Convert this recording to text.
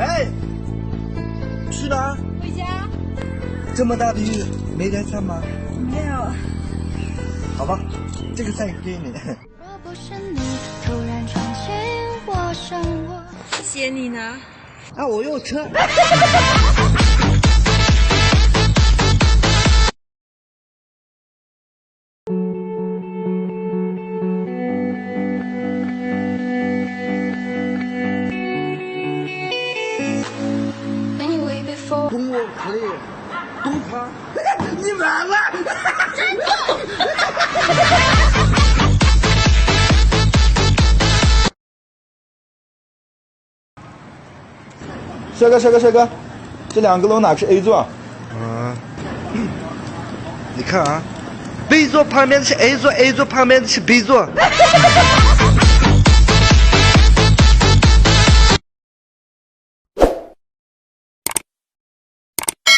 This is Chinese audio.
哎，去哪？回家。这么大的雨，没带伞吗？没有。好吧，这个伞给你。若不是你突然闯进我生活，谢谢你呢。啊，我有车。懂我可以，懂他，你完了！帅哥，这2个楼哪个是 A 座？你看啊， B 座旁边的是 A 座，A 座旁边的是 B 座。